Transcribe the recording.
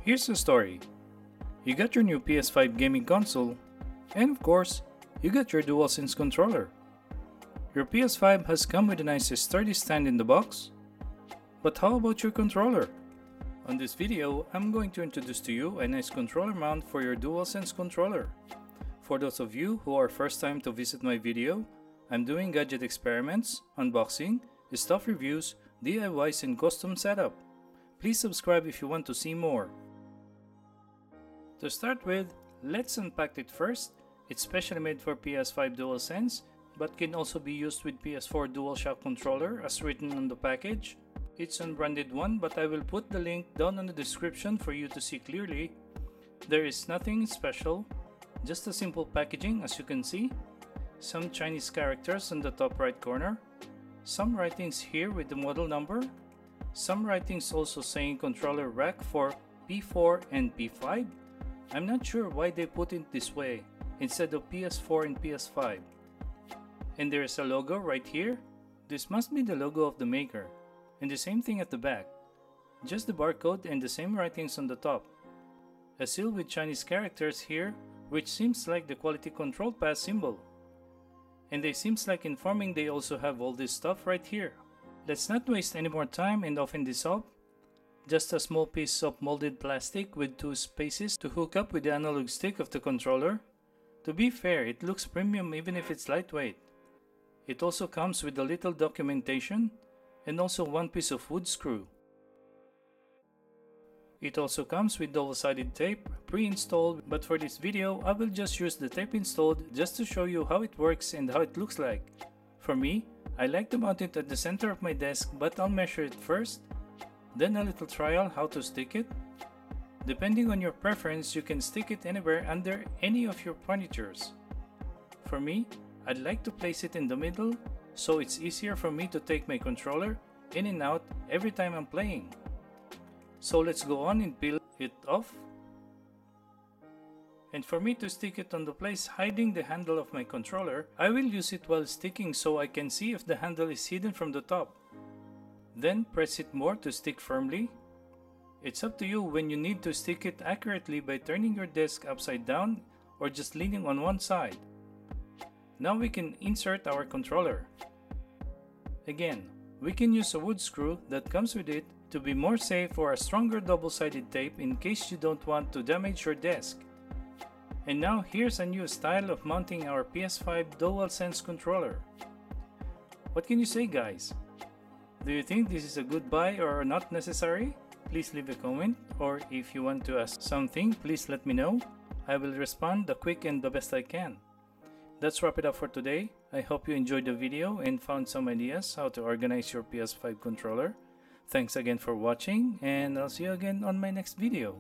Here's the story. You got your new PS5 gaming console, and of course, you got your Dual Sense Controller. Your PS5 has come with a nice sturdy stand in the box, but how about your controller? On this video, I'm going to introduce to you a nice controller mount for your Dual Sense Controller. For those of you who are first time to visit my video, I'm doing gadget experiments, unboxing, stuff reviews, DIYs and custom setup. Please subscribe if you want to see more. To start with, let's unpack it first. It's specially made for PS5 Dual Sense, but can also be used with PS4 DualShock controller as written on the package. It's an unbranded one, but I will put the link down in the description for you to see clearly. There is nothing special, just a simple packaging as you can see. Some Chinese characters in the top right corner. Some writings here with the model number. Some writings also saying controller rack for P4 and P5. I'm not sure why they put it this way instead of PS4 and PS5. And there is a logo right here. This must be the logo of the maker. And the same thing at the back. Just the barcode and the same writings on the top. A seal with Chinese characters here, which seems like the quality control pass symbol. And they seems like informing they also have all this stuff right here. Let's not waste any more time and open this up. Just a small piece of molded plastic with two spaces to hook up with the analog stick of the controller. To be fair, it looks premium even if it's lightweight. It also comes with a little documentation and also one piece of wood screw. It also comes with double-sided tape pre-installed, but for this video I will just use the tape installed just to show you how it works and how it looks like. For me, I like to mount it at the center of my desk, but I'll measure it first, then a little trial how to stick it. Depending on your preference, you can stick it anywhere under any of your furnitures. For me, I'd like to place it in the middle, so it's easier for me to take my controller in and out every time I'm playing. So let's go on and peel it off. And for me to stick it on the place hiding the handle of my controller, I will use it while sticking so I can see if the handle is hidden from the top. Then press it more to stick firmly. It's up to you when you need to stick it accurately by turning your desk upside down or just leaning on one side. Now we can insert our controller. Again, we can use a wood screw that comes with it to be more safe, or a stronger double-sided tape in case you don't want to damage your desk. And now here's a new style of mounting our PS5 Dual Sense Controller. What can you say, guys? Do you think this is a good buy or not necessary? Please leave a comment, or if you want to ask something, please let me know. I will respond the quick and the best I can. Let's wrap it up for today. I hope you enjoyed the video and found some ideas how to organize your PS5 controller. Thanks again for watching, and I'll see you again on my next video.